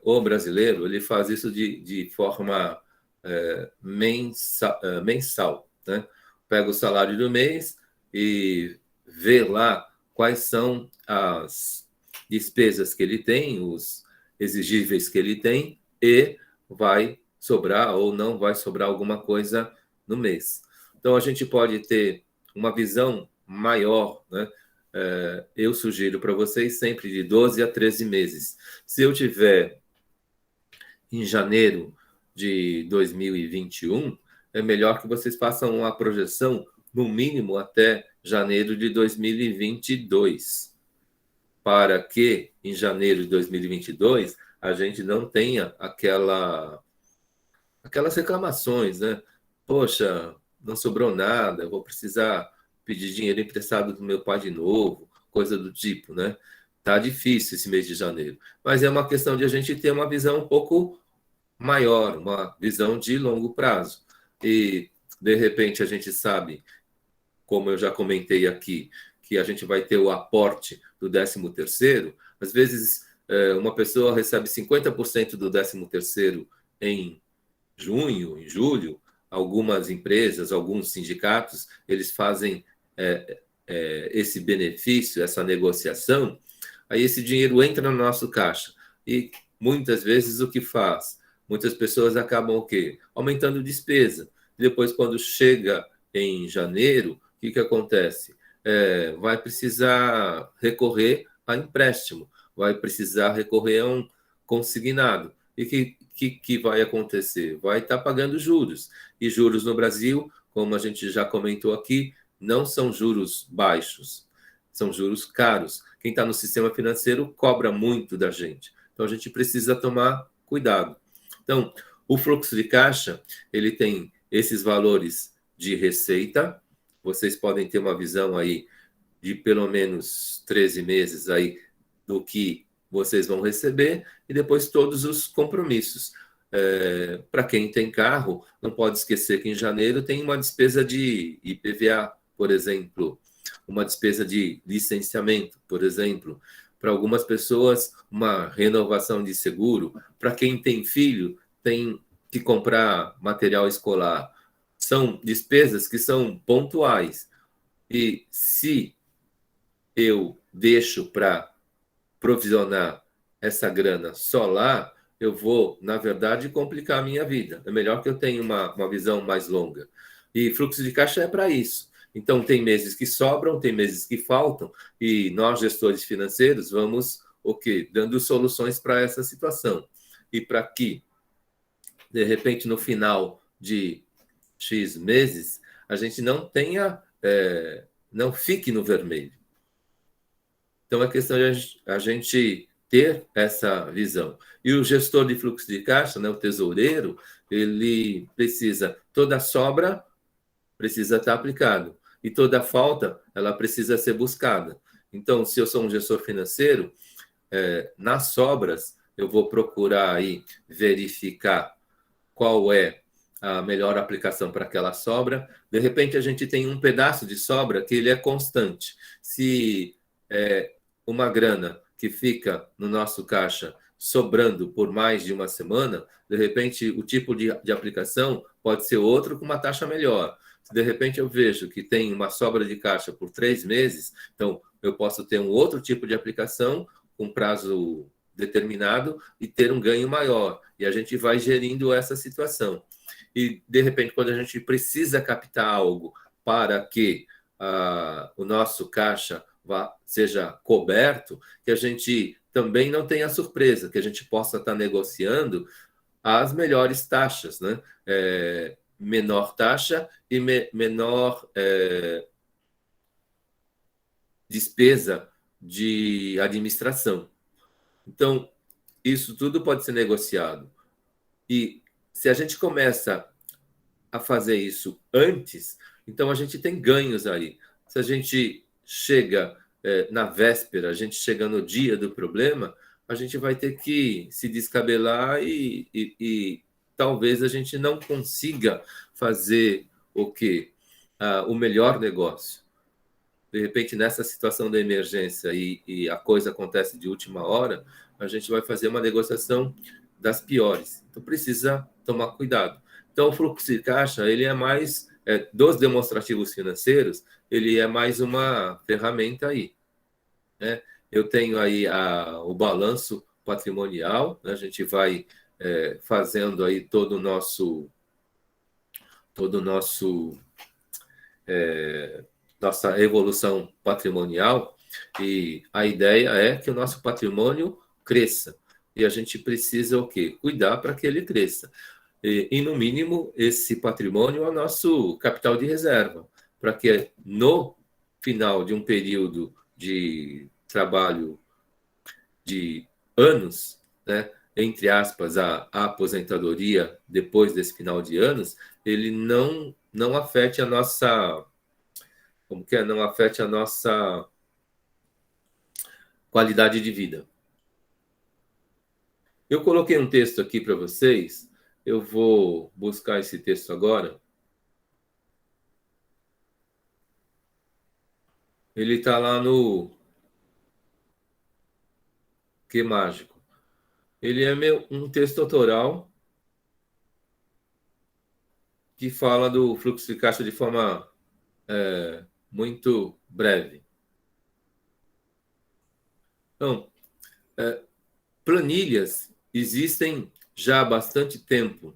o brasileiro, ele faz isso de forma mensal, né? Pega o salário do mês e vê lá quais são as despesas que ele tem, os exigíveis que ele tem, e vai sobrar ou não vai sobrar alguma coisa no mês. Então, a gente pode ter uma visão maior, né? Eu sugiro para vocês sempre de 12 a 13 meses. Se eu tiver em janeiro de 2021, é melhor que vocês façam uma projeção, no mínimo, até janeiro de 2022, para que, em janeiro de 2022, a gente não tenha aquelas reclamações, né? Poxa, não sobrou nada, vou precisar pedir dinheiro emprestado do meu pai de novo, coisa do tipo, né? Tá difícil esse mês de janeiro. Mas é uma questão de a gente ter uma visão um pouco maior, uma visão de longo prazo. E, de repente, a gente sabe, como eu já comentei aqui, que a gente vai ter o aporte do 13º. Às vezes, uma pessoa recebe 50% do 13º em junho, em julho. Algumas empresas, alguns sindicatos, eles fazem esse benefício, essa negociação, aí esse dinheiro entra no nosso caixa. E muitas vezes o que faz? Muitas pessoas acabam o quê? Aumentando despesa. Depois, quando chega em janeiro, o que acontece? Vai precisar recorrer a empréstimo, vai precisar recorrer a um consignado. E que vai acontecer? Vai estar pagando juros. E juros no Brasil, como a gente já comentou aqui, não são juros baixos, são juros caros. Quem está no sistema financeiro cobra muito da gente. Então, a gente precisa tomar cuidado. Então, o fluxo de caixa, ele tem esses valores de receita. Vocês podem ter uma visão aí de pelo menos 13 meses aí do que vocês vão receber e depois todos os compromissos. Para quem tem carro, não pode esquecer que em janeiro tem uma despesa de IPVA, por exemplo, uma despesa de licenciamento, por exemplo. Para algumas pessoas, uma renovação de seguro. Para quem tem filho, tem que comprar material escolar. São despesas que são pontuais. E se eu deixo para provisionar essa grana só lá, eu vou, na verdade, complicar a minha vida. É melhor que eu tenha uma visão mais longa. E fluxo de caixa é para isso. Então, tem meses que sobram, tem meses que faltam, e nós, gestores financeiros, vamos o quê? Dando soluções para essa situação. E para que, de repente, no final de X meses, a gente não tenha, não fique no vermelho. Então, é questão de a gente ter essa visão. E o gestor de fluxo de caixa, né, o tesoureiro, ele precisa, toda sobra precisa estar aplicado. E toda falta, ela precisa ser buscada. Então, se eu sou um gestor financeiro, nas sobras, eu vou procurar aí verificar qual é a melhor aplicação para aquela sobra. De repente, a gente tem um pedaço de sobra que ele é constante. Se uma grana que fica no nosso caixa sobrando por mais de uma semana, de repente o tipo de aplicação pode ser outro com uma taxa melhor. Se de repente eu vejo que tem uma sobra de caixa por 3 meses, então eu posso ter um outro tipo de aplicação com prazo determinado e ter um ganho maior. E a gente vai gerindo essa situação. E, de repente, quando a gente precisa captar algo para que o nosso caixa seja coberto, que a gente também não tenha surpresa, que a gente possa estar negociando as melhores taxas, né? Menor taxa e menor despesa de administração. Então, isso tudo pode ser negociado. E se a gente começa a fazer isso antes, então a gente tem ganhos aí. Se a gente chega na véspera, a gente chega no dia do problema, a gente vai ter que se descabelar e talvez a gente não consiga fazer o quê? O melhor negócio. De repente, nessa situação da emergência e a coisa acontece de última hora, a gente vai fazer uma negociação das piores. Então, precisa tomar cuidado. Então, o fluxo de caixa, ele é mais, dos demonstrativos financeiros, ele é mais uma ferramenta aí, né? Eu tenho aí o balanço patrimonial, né? A gente vai fazendo aí todo o nosso nossa evolução patrimonial, e a ideia é que o nosso patrimônio cresça. E a gente precisa o quê? Cuidar para que ele cresça. E, no mínimo, esse patrimônio é o nosso capital de reserva, para que no final de um período de trabalho de anos, né, entre aspas, a aposentadoria depois desse final de anos, ele não afete a nossa, como que não afete a nossa qualidade de vida. Eu coloquei um texto aqui para vocês. Eu vou buscar esse texto agora. Ele está lá no Que Mágico. Ele é um texto autoral que fala do fluxo de caixa de forma muito breve. Então, planilhas existem já há bastante tempo,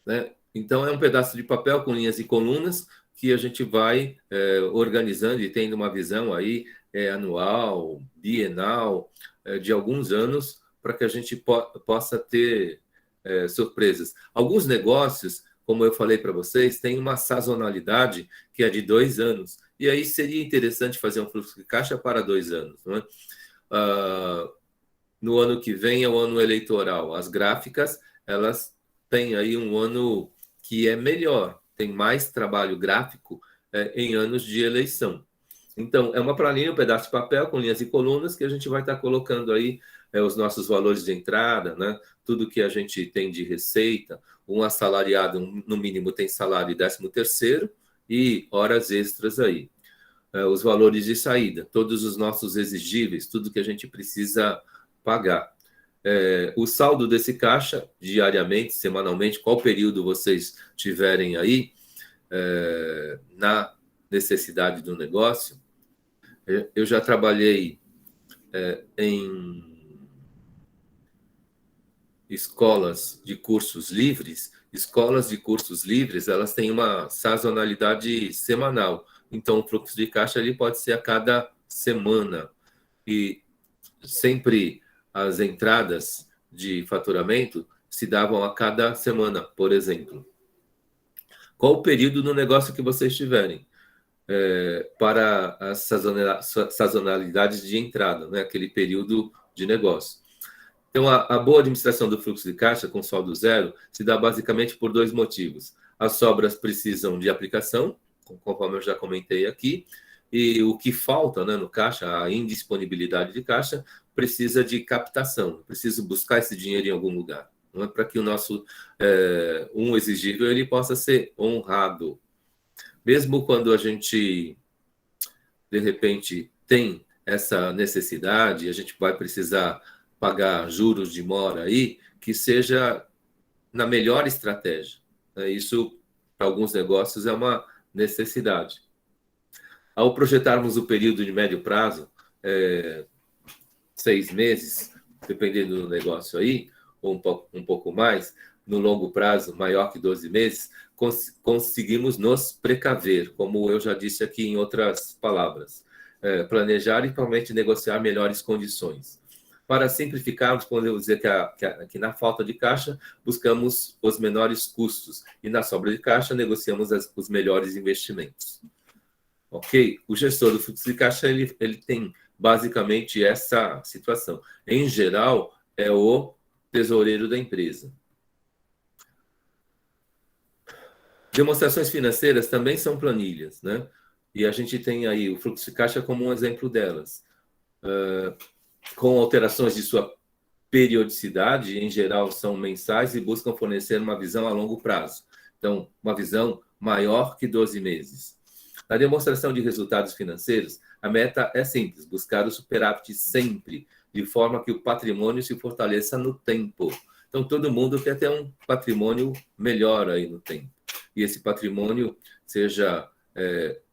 né? Então, é um pedaço de papel com linhas e colunas que a gente vai organizando e tendo uma visão aí anual, bienal, de alguns anos, para que a gente possa ter surpresas. Alguns negócios, como eu falei para vocês, têm uma sazonalidade que é de 2 anos. E aí seria interessante fazer um fluxo de caixa para 2 anos, não é? No ano que vem é o ano eleitoral. As gráficas, elas têm aí um ano que é melhor, tem mais trabalho gráfico em anos de eleição. Então, é uma planilha, um pedaço de papel com linhas e colunas que a gente vai estar colocando aí os nossos valores de entrada, né? Tudo que a gente tem de receita. Um assalariado, no mínimo, tem salário e 13º e horas extras aí. Os valores de saída, todos os nossos exigíveis, tudo que a gente precisa pagar. O saldo desse caixa, diariamente, semanalmente, qual período vocês tiverem aí na necessidade do negócio. Eu já trabalhei em escolas de cursos livres. Escolas de cursos livres, elas têm uma sazonalidade semanal. Então, o fluxo de caixa ele pode ser a cada semana. E sempre as entradas de faturamento se davam a cada semana, por exemplo. Qual o período no negócio que vocês tiverem para as sazonalidades de entrada, né? Aquele período de negócio. Então, a boa administração do fluxo de caixa com saldo zero se dá basicamente por 2 motivos. As sobras precisam de aplicação, conforme eu já comentei aqui, e o que falta, né, no caixa, a indisponibilidade de caixa, precisa de captação. Preciso buscar esse dinheiro em algum lugar. Não é para que o nosso um exigível ele possa ser honrado. Mesmo quando a gente, de repente, tem essa necessidade, a gente vai precisar pagar juros de mora aí, que seja na melhor estratégia. Isso, para alguns negócios, é uma necessidade. Ao projetarmos o período de médio prazo, 6 meses, dependendo do negócio aí, ou um pouco mais, no longo prazo, maior que 12 meses, conseguimos nos precaver, como eu já disse aqui em outras palavras. Planejar e, provavelmente, negociar melhores condições. Para simplificarmos, podemos dizer que na falta de caixa, buscamos os menores custos e na sobra de caixa, negociamos os melhores investimentos. Ok? O gestor do fluxo de caixa ele tem basicamente essa situação. Em geral, é o tesoureiro da empresa. Demonstrações financeiras também são planilhas, né? E a gente tem aí o fluxo de caixa como um exemplo delas. Com alterações de sua periodicidade, em geral são mensais e buscam fornecer uma visão a longo prazo. Então, uma visão maior que 12 meses. Na demonstração de resultados financeiros, a meta é simples, buscar o superávit sempre, de forma que o patrimônio se fortaleça no tempo. Então, todo mundo quer ter um patrimônio melhor aí no tempo. E esse patrimônio, seja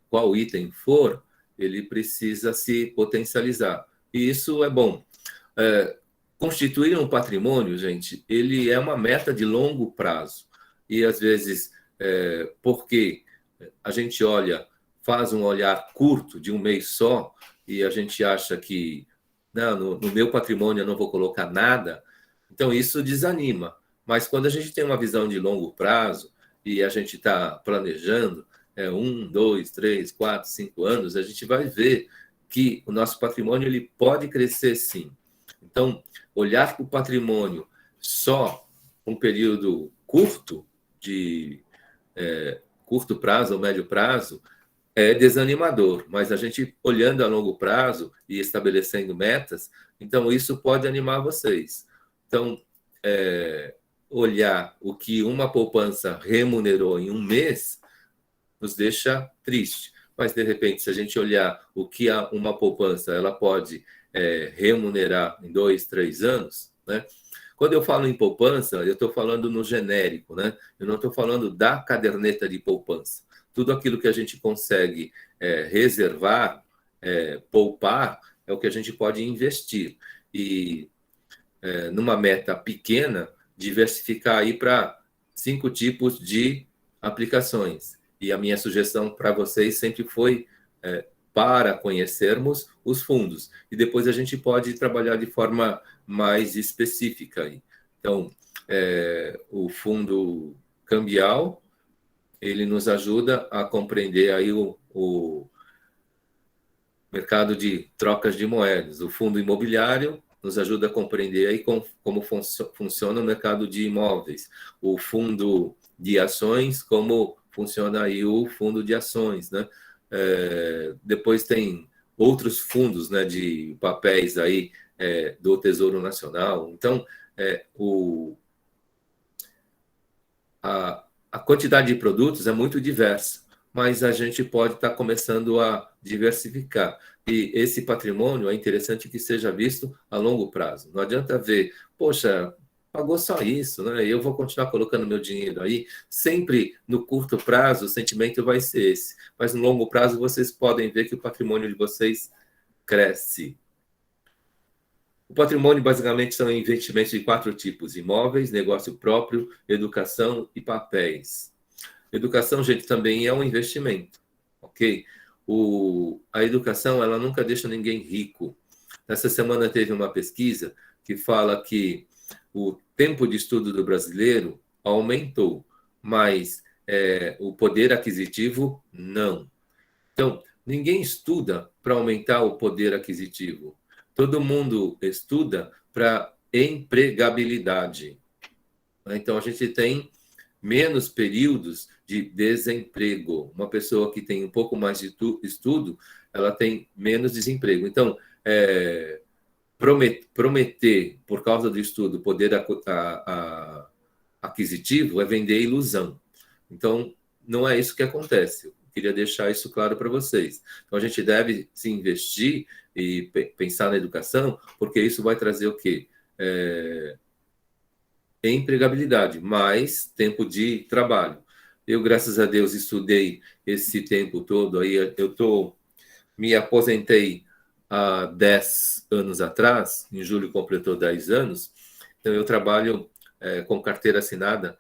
qual item for, ele precisa se potencializar. E isso é bom. Constituir um patrimônio, gente, ele é uma meta de longo prazo. E, às vezes, porque a gente faz um olhar curto de um mês só, e a gente acha que não, no meu patrimônio eu não vou colocar nada, então isso desanima. Mas quando a gente tem uma visão de longo prazo, e a gente está planejando 1, 2, 3, 4, 5 anos, a gente vai ver que o nosso patrimônio ele pode crescer sim. Então, olhar para o patrimônio só um período curto, de curto prazo ou médio prazo, é desanimador, mas a gente olhando a longo prazo e estabelecendo metas, então isso pode animar vocês. Então, olhar o que uma poupança remunerou em um mês, nos deixa triste. Mas, de repente, se a gente olhar o que uma poupança ela pode remunerar em 2, 3 anos, né? Quando eu falo em poupança, eu estou falando no genérico, né? Eu não estou falando da caderneta de poupança. Tudo aquilo que a gente consegue reservar, poupar, é o que a gente pode investir. E numa meta pequena, diversificar aí para 5 tipos de aplicações. E a minha sugestão para vocês sempre foi para conhecermos os fundos. E depois a gente pode trabalhar de forma mais específica aí. Então, o fundo cambial, ele nos ajuda a compreender aí o mercado de trocas de moedas. O fundo imobiliário nos ajuda a compreender aí como funciona o mercado de imóveis. O fundo de ações, como funciona aí o fundo de ações, né? Depois tem outros fundos, né, de papéis aí do Tesouro Nacional. Então, a quantidade de produtos é muito diversa, mas a gente pode estar começando a diversificar. E esse patrimônio é interessante que seja visto a longo prazo. Não adianta ver, poxa, pagou só isso, né? Eu vou continuar colocando meu dinheiro aí. Sempre no curto prazo o sentimento vai ser esse, mas no longo prazo vocês podem ver que o patrimônio de vocês cresce. O patrimônio, basicamente, são investimentos de 4 tipos: imóveis, negócio próprio, educação e papéis. Educação, gente, também é um investimento, ok? A educação, ela nunca deixa ninguém rico. Essa semana teve uma pesquisa que fala que o tempo de estudo do brasileiro aumentou, mas o poder aquisitivo, não. Então, ninguém estuda para aumentar o poder aquisitivo. Todo mundo estuda para empregabilidade. Então, a gente tem menos períodos de desemprego. Uma pessoa que tem um pouco mais de estudo, ela tem menos desemprego. Então, prometer, por causa do estudo, poder aquisitivo é vender ilusão. Então, não é isso que acontece. Eu queria deixar isso claro para vocês. Então, a gente deve se investir e pensar na educação, porque isso vai trazer o quê? Empregabilidade, mais tempo de trabalho. Eu, graças a Deus, estudei esse tempo todo. Aí me aposentei há 10 anos atrás, em julho completou 10 anos. Então, eu trabalho com carteira assinada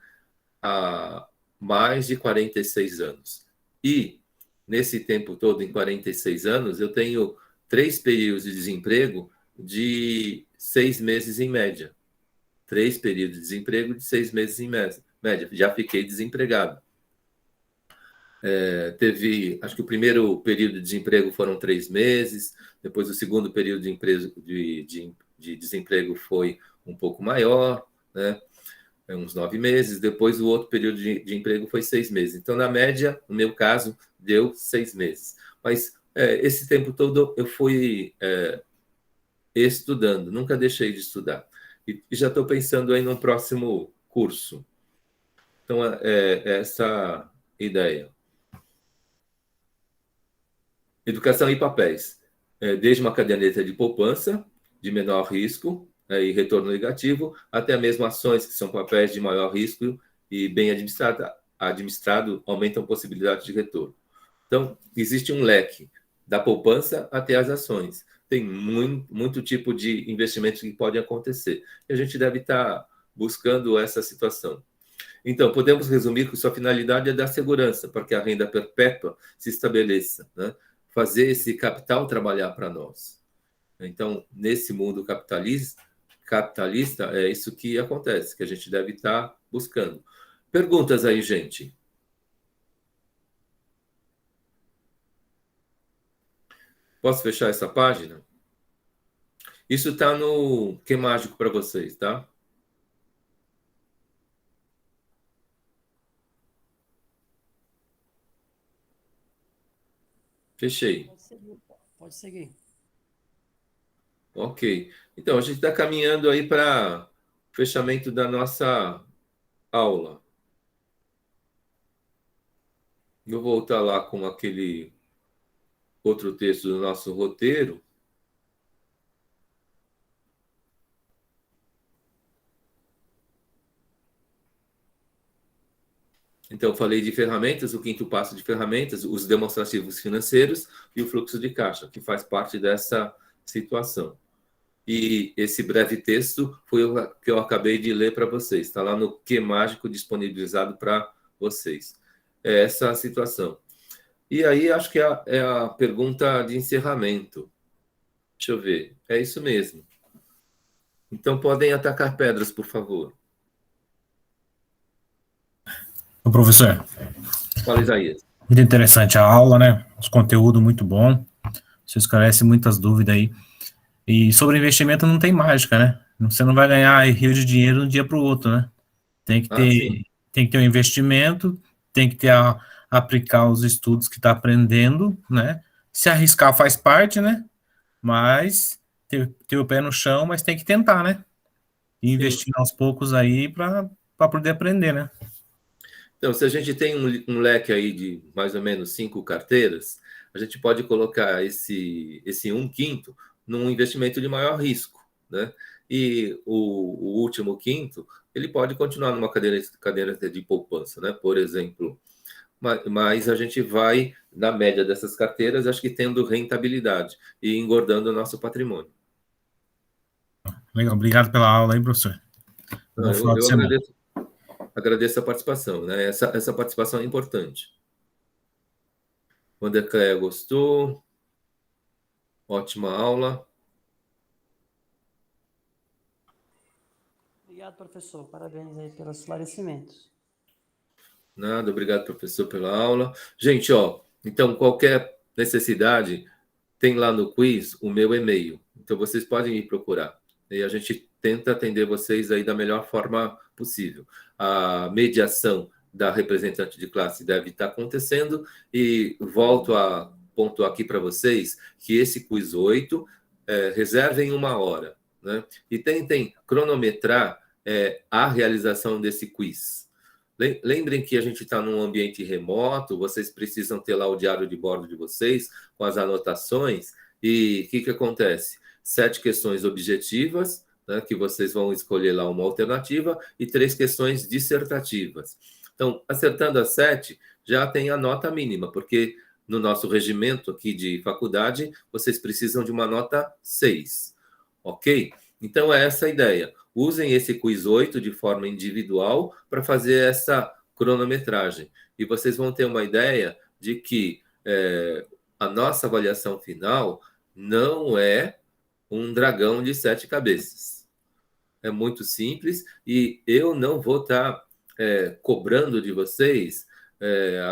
há mais de 46 anos. E, nesse tempo todo, em 46 anos, eu tenho 3 períodos de desemprego de 6 meses em média. 3 períodos de desemprego de 6 meses em média. Já fiquei desempregado. Acho que o primeiro período de desemprego foram 3 meses, depois o segundo período de desemprego foi um pouco maior, né? Uns 9 meses, depois o outro período de emprego foi 6 meses. Então, na média, no meu caso, deu 6 meses. Mas esse tempo todo eu fui estudando, nunca deixei de estudar. E já estou pensando aí no próximo curso. Então, essa ideia. Educação e papéis. Desde uma caderneta de poupança, de menor risco e retorno negativo, até mesmo ações que são papéis de maior risco e bem administrado aumentam a possibilidade de retorno. Então, existe um leque, da poupança até as ações. Tem muito tipo de investimento que pode acontecer. E a gente deve estar buscando essa situação. Então, podemos resumir que sua finalidade é dar segurança para que a renda perpétua se estabeleça, né? Fazer esse capital trabalhar para nós. Então, nesse mundo capitalista, é isso que acontece, que a gente deve estar buscando. Perguntas aí, gente? Posso fechar essa página? Isso está no Que Mágico para vocês, tá? Fechei. Pode seguir. Ok. Então, a gente está caminhando aí para fechamento da nossa aula. Vou voltar lá com aquele outro texto do nosso roteiro. Então, eu falei de ferramentas, o quinto passo de ferramentas, os demonstrativos financeiros e o fluxo de caixa, que faz parte dessa situação. E esse breve texto foi o que eu acabei de ler para vocês. Está lá no Que Mágico disponibilizado para vocês. É essa a situação. E aí, acho que é a pergunta de encerramento. Deixa eu ver. É isso mesmo. Então, podem atacar pedras, por favor. Ô, professor, Fala, Isaías. muito interessante a aula, né? Os conteúdos muito bom. Você esclarece muitas dúvidas aí. E sobre investimento não tem mágica, né? Você não vai ganhar rio de dinheiro de um dia para o outro, né? Tem que Sim. ter um investimento, tem que aplicar os estudos que está aprendendo, né? Se arriscar faz parte, né? Mas ter o pé no chão, mas tem que tentar, né? E Sim. investir aos poucos aí para poder aprender, né? Então, se a gente tem um leque aí de mais ou menos 5 carteiras, a gente pode colocar esse 1/5 num investimento de maior risco, né? E o último quinto, ele pode continuar numa cadeira de poupança, né? Por exemplo. Mas a gente vai, na média dessas carteiras, acho que tendo rentabilidade e engordando o nosso patrimônio. Legal, obrigado pela aula aí, professor. Bom final de Eu semana. agradeço a participação, né? Essa participação é importante. O André Cléia gostou. Ótima aula. Obrigado, professor. Parabéns aí pelos esclarecimentos. Nada, obrigado, professor, pela aula. Gente, então, qualquer necessidade, tem lá no quiz o meu e-mail. Então, vocês podem me procurar. E a gente tenta atender vocês aí da melhor forma possível. A mediação da representante de classe deve estar acontecendo e volto a pontuar aqui para vocês que esse quiz 8 reservem 1 hora, né? E tentem cronometrar a realização desse quiz. Lembrem que a gente está num ambiente remoto, vocês precisam ter lá o diário de bordo de vocês, com as anotações, e o que acontece? 7 questões objetivas, né, que vocês vão escolher lá uma alternativa, e 3 questões dissertativas. Então, acertando as 7, já tem a nota mínima, porque no nosso regimento aqui de faculdade, vocês precisam de uma nota 6, ok? Então, é essa a ideia. Usem esse quiz 8 de forma individual para fazer essa cronometragem. E vocês vão ter uma ideia de que a nossa avaliação final não é um dragão de 7 cabeças. É muito simples e eu não vou estar cobrando de vocês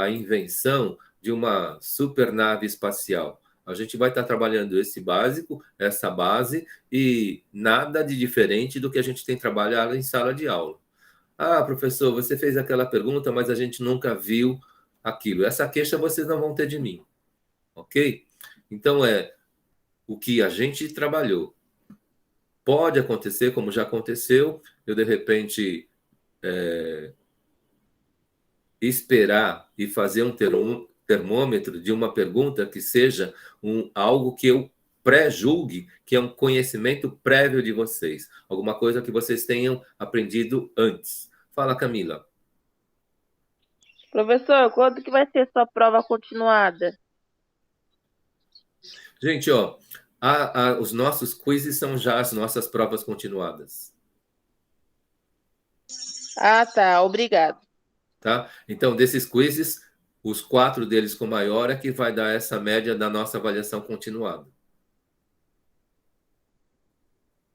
a invenção de uma supernave espacial. A gente vai estar trabalhando esse básico, essa base, e nada de diferente do que a gente tem trabalhado em sala de aula. Ah, professor, você fez aquela pergunta, mas a gente nunca viu aquilo. Essa queixa vocês não vão ter de mim, ok? Então, o que a gente trabalhou. Pode acontecer, como já aconteceu, eu, de repente, esperar e fazer um termômetro de uma pergunta que seja algo que eu pré-julgue, que é um conhecimento prévio de vocês, alguma coisa que vocês tenham aprendido antes. Fala, Camila. Professor, quando que vai ser sua prova continuada? Gente, os nossos quizzes são já as nossas provas continuadas. Ah, tá. Obrigado. Tá? Então, desses quizzes, os 4 deles com maior é que vai dar essa média da nossa avaliação continuada.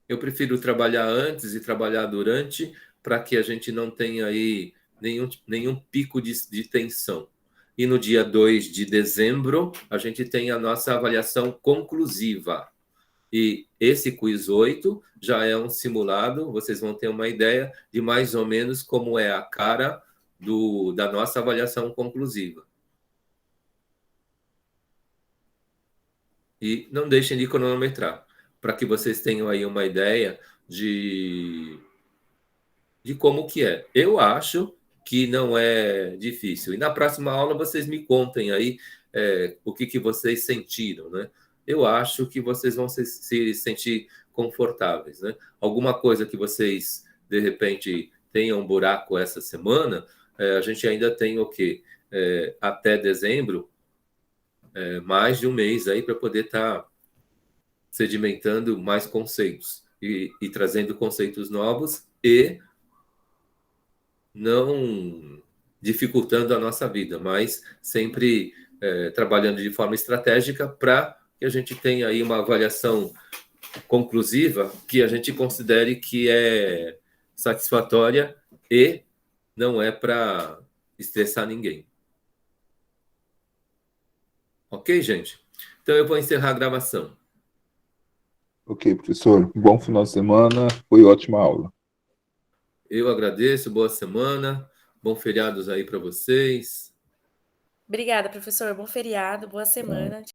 Eu prefiro trabalhar antes e trabalhar durante para que a gente não tenha aí nenhum pico de tensão. E no dia 2 de dezembro, a gente tem a nossa avaliação conclusiva. E esse quiz 8 já é um simulado, vocês vão ter uma ideia de mais ou menos como é a cara da nossa avaliação conclusiva. E não deixem de cronometrar, para que vocês tenham aí uma ideia de de como que é. Eu acho que não é difícil. E na próxima aula vocês me contem aí o que vocês sentiram, né? Eu acho que vocês vão se sentir confortáveis, né? Alguma coisa que vocês, de repente, tenham um buraco essa semana, a gente ainda tem o quê? Até dezembro, mais de um mês aí para poder estar sedimentando mais conceitos e trazendo conceitos novos e não dificultando a nossa vida, mas sempre trabalhando de forma estratégica para que a gente tenha aí uma avaliação conclusiva que a gente considere que é satisfatória e não é para estressar ninguém. Ok, gente? Então eu vou encerrar a gravação. Ok, professor. Bom final de semana. Foi ótima aula. Eu agradeço, boa semana, bom feriados aí para vocês. Obrigada, professor. Bom feriado, boa semana.